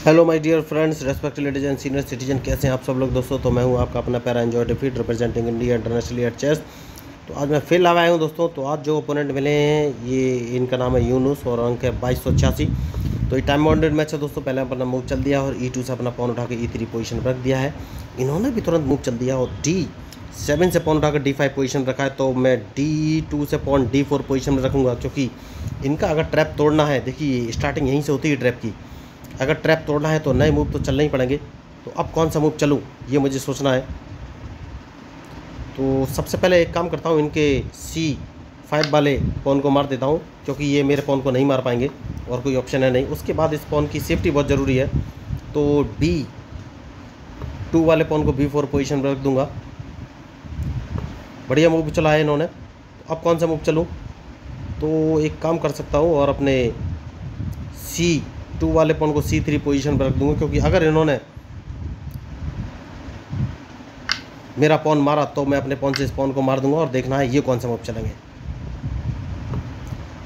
Hello my dear friends, respected ladies and senior citizen, कैसे हैं आप सब लोग दोस्तों। तो मैं हूं आपका अपना पैरा एंजॉय डिफीट representing India internationally at chess. तो आज मैं फिर लाया हूं दोस्तों। तो आज जो ओपोनेंट मिले हैं ये इनका नाम है यूनुस और अंक है 2286। तो ये टाइम बाउंडेड मैच है दोस्तों। पहले अपना मूव चल दिया और E2 से अपना पॉन उठा के E3 पोजीशन रख दिया है। इन्होंने भी तुरंत मूव चल दिया और D7 से पॉन उठा कर D5 पोजीशन रखा है। तो मैं D2 से पॉन D4 पोजीशन में रखूँगा, क्योंकि इनका अगर ट्रैप तोड़ना है, देखिए स्टार्टिंग यहीं से होती है ट्रैप की। अगर ट्रैप तोड़ना है तो नए मूव तो चलने ही पड़ेंगे। तो अब कौन सा मूव चलूँ ये मुझे सोचना है। तो सबसे पहले एक काम करता हूँ, इनके C5 वाले पॉन को मार देता हूँ, क्योंकि ये मेरे पॉन को नहीं मार पाएंगे और कोई ऑप्शन है नहीं। उसके बाद इस पॉन की सेफ्टी बहुत ज़रूरी है। तो D2 वाले पॉन को B4 पोजीशन पर रख दूँगा। बढ़िया मूव चला है इन्होंने। तो अब कौन सा मूव चलूँ, तो एक काम कर सकता हूँ और अपने C2 वाले पॉन को C3 पोजीशन पर रख दूंगा, क्योंकि अगर इन्होंने मेरा पॉन मारा तो मैं अपने पॉन से इस पॉन को मार दूंगा और देखना है ये कौन सा मूव चलेंगे।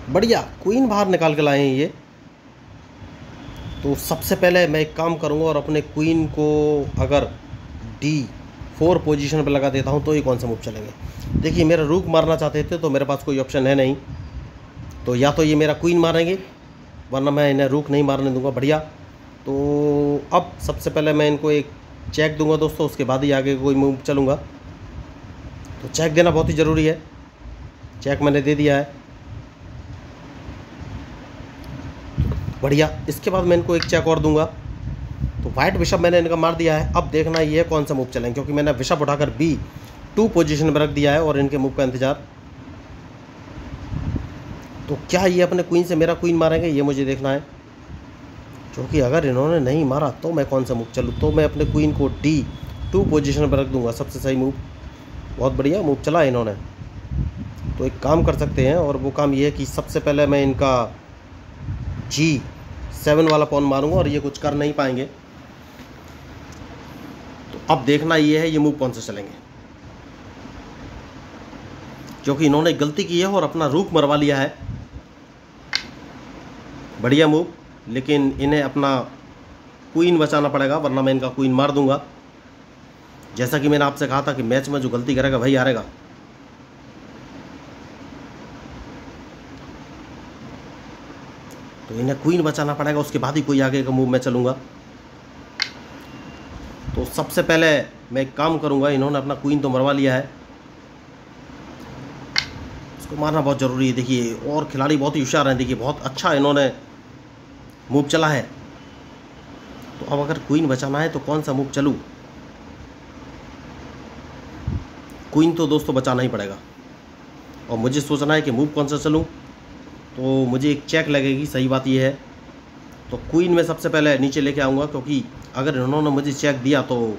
बढ़िया क्वीन बाहर निकाल के लाए हैं ये। तो सबसे पहले मैं एक काम करूंगा और अपने क्वीन को अगर D4 पोजीशन पर लगा देता हूं तो ये कौन सा मूव चलेंगे। देखिए मेरा रूक मारना चाहते थे तो मेरे पास कोई ऑप्शन है नहीं, तो या तो ये मेरा क्वीन मारेंगे वरना मैं इन्हें रूक नहीं मारने दूंगा। बढ़िया। तो अब सबसे पहले मैं इनको एक चेक दूंगा दोस्तों, उसके बाद ही आगे कोई मूव चलूँगा। तो चेक देना बहुत ही ज़रूरी है। चेक मैंने दे दिया है। बढ़िया। इसके बाद मैं इनको एक चेक और दूंगा। तो वाइट बिशप मैंने इनका मार दिया है। अब देखना ये कौन सा मूव चलेंगे, क्योंकि मैंने बिशप उठाकर B2 पोजीशन में रख दिया है और इनके मूव का इंतज़ार। तो क्या ये अपने क्वीन से मेरा क्वीन मारेंगे, ये मुझे देखना है। क्योंकि अगर इन्होंने नहीं मारा तो मैं कौन सा मूव चलूँ। तो मैं अपने क्वीन को D2 पोजीशन पर रख दूंगा। सबसे सही मूव। बहुत बढ़िया मूव चला है इन्होंने। तो एक काम कर सकते हैं और वो काम ये है कि सबसे पहले मैं इनका G7 वाला पॉन मारूंगा और ये कुछ कर नहीं पाएंगे। तो अब देखना ये है ये मूव कौन सा चलेंगे, क्योंकि इन्होंने गलती की है और अपना रूक मरवा लिया है। बढ़िया मूव, लेकिन इन्हें अपना क्वीन बचाना पड़ेगा वरना मैं इनका क्वीन मार दूंगा। जैसा कि मैंने आपसे कहा था कि मैच में जो गलती करेगा वही हारेगा। तो इन्हें क्वीन बचाना पड़ेगा, उसके बाद ही कोई आगे का मूव मैं चलूँगा। तो सबसे पहले मैं एक काम करूँगा, इन्होंने अपना क्वीन तो मरवा लिया है, उसको मारना बहुत ज़रूरी है। देखिए और खिलाड़ी बहुत ही होशियार हैं। देखिए बहुत अच्छा इन्होंने मूव चला है। तो अब अगर क्वीन बचाना है तो कौन सा मूव चलूँ। क्वीन तो दोस्तों बचाना ही पड़ेगा और मुझे सोचना है कि मूव कौन सा चलूँ। तो मुझे एक चेक लगेगी, सही बात यह है। तो क्वीन में सबसे पहले नीचे लेके आऊँगा, क्योंकि अगर इन्होंने मुझे चेक दिया तो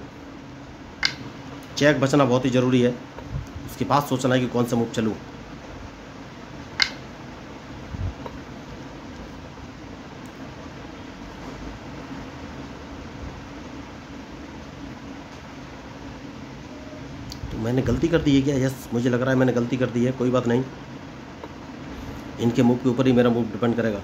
चेक बचना बहुत ही ज़रूरी है। उसके बाद सोचना है कि कौन सा मूव चलूँ। मैंने गलती कर दी है क्या? यस, मुझे लग रहा है मैंने गलती कर दी है। कोई बात नहीं, इनके मूव के ऊपर ही मेरा मूव डिपेंड करेगा।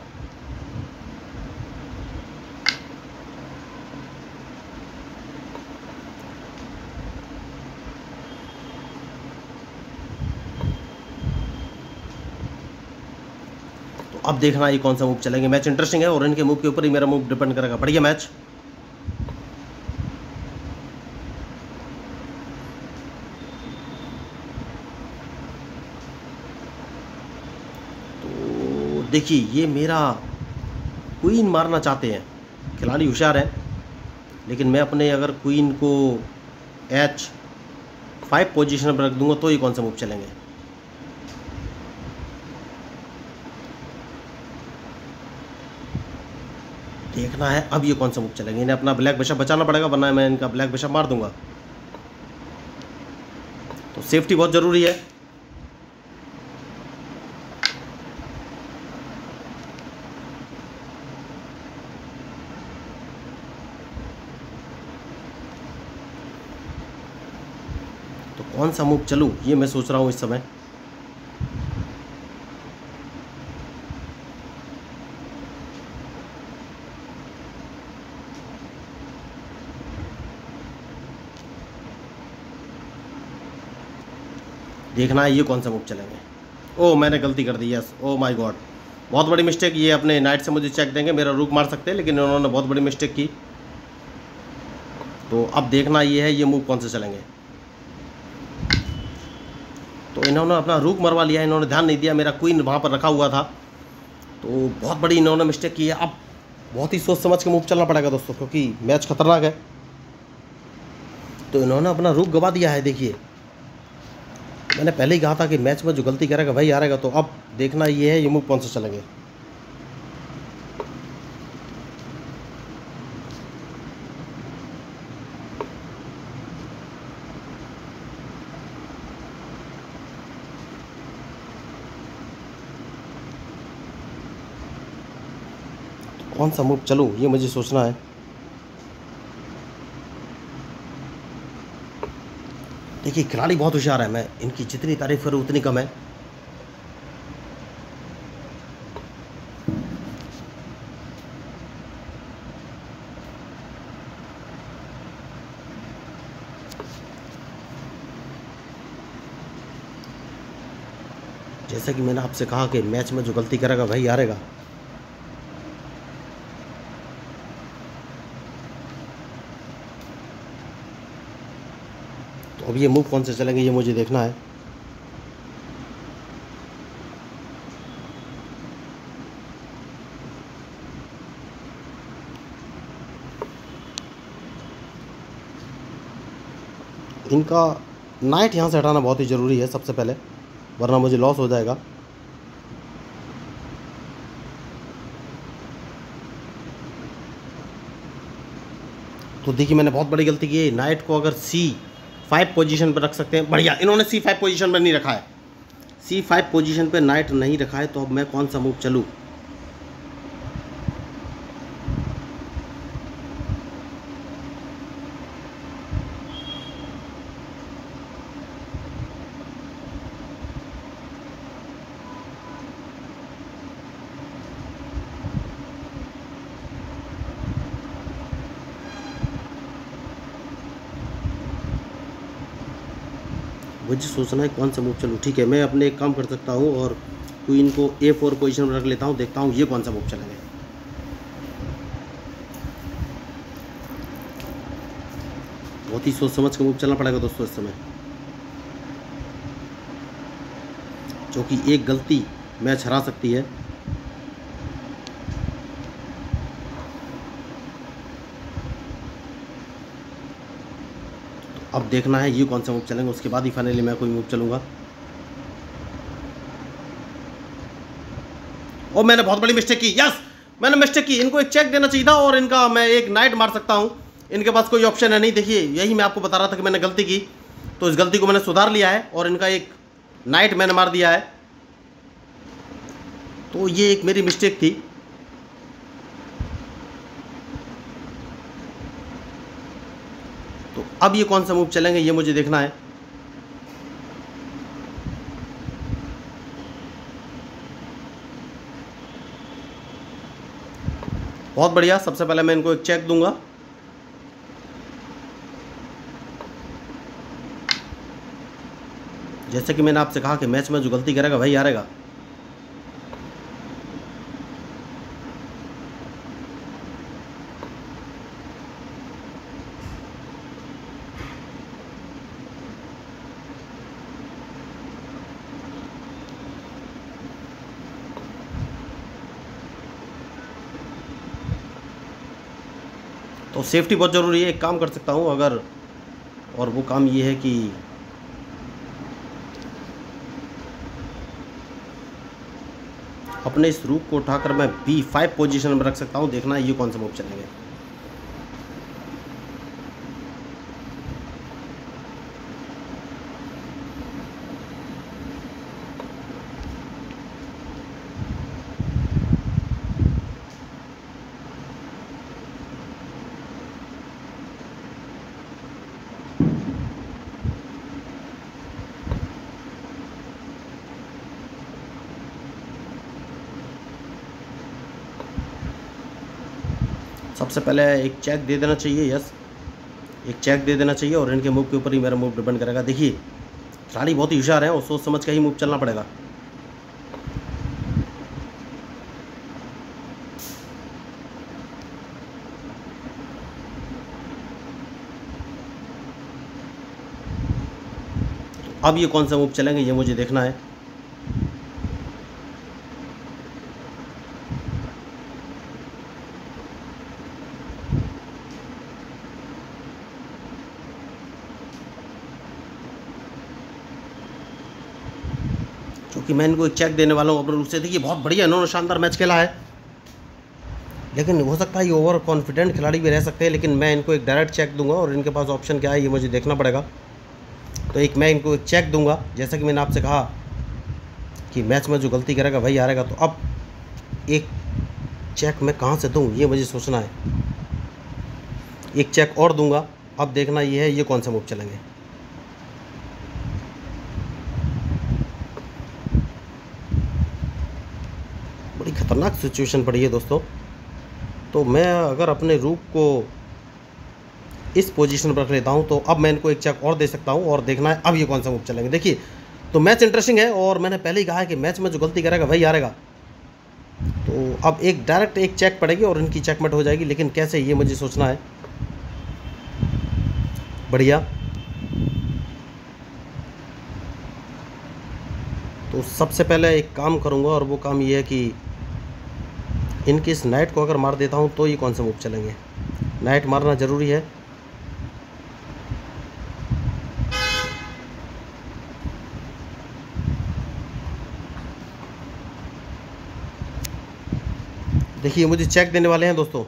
तो अब देखना ये कौन सा मूव चलेंगे। मैच इंटरेस्टिंग है और इनके मूव के ऊपर ही मेरा मूव डिपेंड करेगा। बढ़िया मैच। देखिए ये मेरा क्वीन मारना चाहते हैं, खिलाड़ी होशियार है, लेकिन मैं अपने अगर क्वीन को H5 पोजीशन पर रख दूंगा तो ये कौन सा मूव चलेंगे। देखना है अब ये कौन सा मूव चलेंगे। इन्हें अपना ब्लैक बिशप बचाना पड़ेगा वरना मैं इनका ब्लैक बिशप मार दूंगा। तो सेफ्टी बहुत ज़रूरी है। तो कौन सा मूव चलूँ ये मैं सोच रहा हूँ इस समय। देखना है ये कौन सा मूव चलेंगे। ओ मैंने गलती कर दी, यस, ओ माय गॉड, बहुत बड़ी मिस्टेक। ये अपने नाइट से मुझे चेक देंगे, मेरा रुक मार सकते हैं, लेकिन उन्होंने बहुत बड़ी मिस्टेक की। तो अब देखना ये है ये मूव कौन से चलेंगे। तो इन्होंने अपना रुक मरवा लिया, इन्होंने ध्यान नहीं दिया, मेरा क्वीन वहाँ पर रखा हुआ था। तो बहुत बड़ी इन्होंने मिस्टेक की है। अब बहुत ही सोच समझ के मूव चलना पड़ेगा दोस्तों, क्योंकि मैच खतरनाक है। तो इन्होंने अपना रुक गवा दिया है। देखिए मैंने पहले ही कहा था कि मैच में जो गलती करेगा वही हारेगा। तो अब देखना ये है ये मूव कौन से चलेंगे। कौन सा मूव चलूँ ये मुझे सोचना है। देखिए खिलाड़ी बहुत होशियार है, मैं इनकी जितनी तारीफ करूँ उतनी कम है। जैसा कि मैंने आपसे कहा कि मैच में जो गलती करेगा वही हारेगा। तो अब ये मूव कौन से चलेंगे ये मुझे देखना है। इनका नाइट यहाँ से हटाना बहुत ही ज़रूरी है सबसे पहले, वरना मुझे लॉस हो जाएगा। तो देखिए मैंने बहुत बड़ी गलती की है। नाइट को अगर C5 पोजीशन पर रख सकते हैं, बढ़िया। इन्होंने C5 पोजीशन पर नहीं रखा है, C5 पोजीशन पर नाइट नहीं रखा है। तो अब मैं कौन सा मूव चलूँ। मुझे सोचना है कौन सा मूव चलूँ। ठीक है, मैं अपने एक काम कर सकता हूँ और क्वीन को A4 पोजीशन में रख लेता हूँ, देखता हूँ ये कौन सा मूव चलेंगे। बहुत ही सोच समझ के मूव चलना पड़ेगा दोस्तों इस समय, क्योंकि एक गलती मैच हरा सकती है। अब देखना है ये कौन सा मूव चलेंगे, उसके बाद ही फाइनली मैं कोई मूव चलूँगा। और मैंने बहुत बड़ी मिस्टेक की, यस मैंने मिस्टेक की। इनको एक चेक देना चाहिए था और इनका मैं एक नाइट मार सकता हूँ। इनके पास कोई ऑप्शन है नहीं। देखिए यही मैं आपको बता रहा था कि मैंने गलती की, तो इस गलती को मैंने सुधार लिया है और इनका एक नाइट मैंने मार दिया है। तो ये एक मेरी मिस्टेक थी। तो अब ये कौन सा मूव चलेंगे ये मुझे देखना है। बहुत बढ़िया, सबसे पहले मैं इनको एक चेक दूंगा। जैसे कि मैंने आपसे कहा कि मैच में जो गलती करेगा वही हारेगा। तो सेफ्टी बहुत ज़रूरी है। एक काम कर सकता हूँ अगर, और वो काम ये है कि अपने इस रूक को उठाकर मैं B5 पोजीशन में रख सकता हूँ। देखना है ये कौन सा मूव चलेंगे। सबसे पहले एक चेक दे देना चाहिए, यस एक चेक दे देना चाहिए और इनके मूव के ऊपर ही मेरा मूव डिपेंड करेगा। देखिए खिलाड़ी बहुत ही होशियार है और सोच समझ के ही मूव चलना पड़ेगा। अब ये कौन सा मूव चलेंगे ये मुझे देखना है। क्योंकि मैं इनको एक चेक देने वाला हूँ अपने रूप से। देखिए बहुत बढ़िया इन्होंने शानदार मैच खेला है, लेकिन हो सकता है ये ओवर कॉन्फिडेंट खिलाड़ी भी रह सकते हैं, लेकिन मैं इनको एक डायरेक्ट चेक दूंगा और इनके पास ऑप्शन क्या है ये मुझे देखना पड़ेगा। तो एक मैं इनको एक चेक दूंगा, जैसा कि मैंने आपसे कहा कि मैच में जो गलती करेगा वही हारेगा। तो अब एक चेक मैं कहाँ से दूँ ये मुझे सोचना है। एक चेक और दूंगा, अब देखना ये है ये कौन सा मूव चलेंगे। बड़ी खतरनाक सिचुएशन पड़ी है दोस्तों। तो मैं अगर अपने रूक को इस पोजीशन पर रख लेता हूं तो अब मैं इनको एक चेक और दे सकता हूं और देखना है अब ये कौन सा मूव चलेंगे। देखिए तो मैच इंटरेस्टिंग है और मैंने पहले ही कहा है कि मैच में जो गलती करेगा वही हारेगा। तो अब एक डायरेक्ट एक चेक पड़ेगी और इनकी चेकमेट हो जाएगी, लेकिन कैसे ये मुझे सोचना है। बढ़िया। तो सबसे पहले एक काम करूंगा और वो काम ये है कि इनकी इस नाइट को अगर मार देता हूं तो ये कौन सा मूव चलेंगे। नाइट मारना ज़रूरी है। देखिए मुझे चेक देने वाले हैं दोस्तों,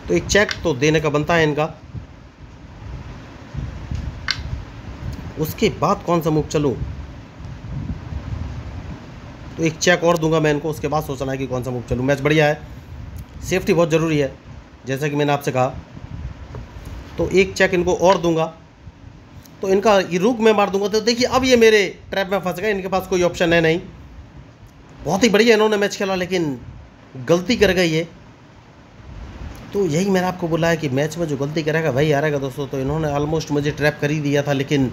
तो एक चेक तो देने का बनता है इनका। उसके बाद कौन सा मूव चलूं, तो एक चेक और दूंगा मैं इनको, उसके बाद सोचना है कि कौन सा मूव चलूं। मैच बढ़िया है, सेफ्टी बहुत ज़रूरी है जैसा कि मैंने आपसे कहा। तो एक चेक इनको और दूंगा, तो इनका ये रूक में मार दूंगा। तो देखिए अब ये मेरे ट्रैप में फंस गए, इनके पास कोई ऑप्शन है नहीं। बहुत ही बढ़िया इन्होंने मैच खेला, लेकिन गलती कर गई है। तो यही मैंने आपको बोला है कि मैच में जो गलती करेगा वही हारेगा दोस्तों। तो इन्होंने ऑलमोस्ट मुझे ट्रैप कर ही दिया था, लेकिन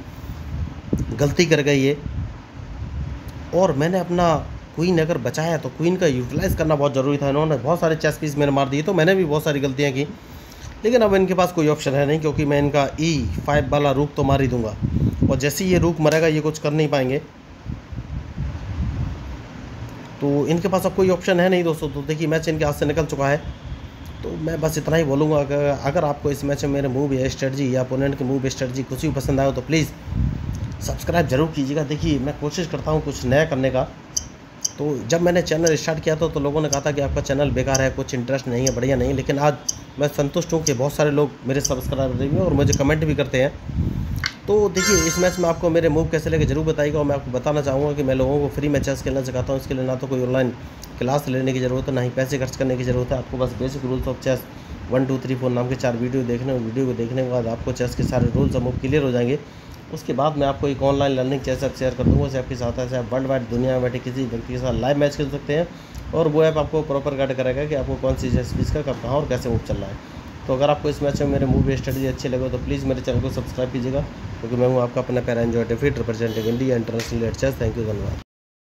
गलती कर गई है। और मैंने अपना क्वीन अगर बचाया तो क्वीन का यूटिलाइज़ करना बहुत ज़रूरी था। इन्होंने बहुत सारे चेस पीस मैंने मार दिए, तो मैंने भी बहुत सारी गलतियाँ की, लेकिन अब इनके पास कोई ऑप्शन है नहीं, क्योंकि मैं इनका E5 वाला रूक तो मार ही दूंगा। और जैसे ही ये रूक मरेगा ये कुछ कर नहीं पाएंगे, तो इनके पास अब कोई ऑप्शन है नहीं दोस्तों। तो देखिए मैच इनके हाथ से निकल चुका है। तो मैं बस इतना ही बोलूँगा, अगर आपको इस मैच में मेरे मूव या स्ट्रेटजी या अपोनेंट की मूव स्ट्रेटजी कुछ भी पसंद आए तो प्लीज़ सब्सक्राइब जरूर कीजिएगा। देखिए मैं कोशिश करता हूँ कुछ नया करने का। तो जब मैंने चैनल स्टार्ट किया था तो लोगों ने कहा था कि आपका चैनल बेकार है, कुछ इंटरेस्ट नहीं है, बढ़िया नहीं है, लेकिन आज मैं संतुष्ट हूँ कि बहुत सारे लोग मेरे सब्सक्राइबर भी हैं और मुझे कमेंट भी करते हैं। तो देखिए इस मैच में आपको मेरे मूव कैसे लगे जरूर बताइएगा। और मैं आपको बताना चाहूँगा कि मैं लोगों को फ्री में चेस खेलना सिखाता हूँ। इसके लिए ना तो कोई ऑनलाइन क्लास लेने की ज़रूरत है, ना ही पैसे खर्च करने की ज़रूरत है। आपको बस बेसिक रूल्स ऑफ चेस 1 2 3 4 नाम के 4 वीडियो देखने, वीडियो को देखने के बाद आपको चेस के सारे रूल्स और मूव क्लियर हो जाएंगे। उसके बाद मैं आपको एक online learning chess app share कर दूँगा। उस ऐप की सहायता से आप वर्ल्ड वाइड दुनिया में बैठे किसी व्यक्ति के साथ लाइव मैच खेल सकते हैं, और वो ऐप आपको प्रॉपर गाइड करेगा कि आपको कौन सी चेस पीस का कब कहाँ और कैसे मूव चल रहा है। तो अगर आपको इस मैच में मेरे मूव स्ट्रेटजी अच्छे लगे तो प्लीज़ मेरे चैनल को सब्सक्राइब कीजिएगा, क्योंकि मैं हूँ आपका अपना पैरा एंजॉय डिफीट representing India international at chess. Thank you, धन्यवाद।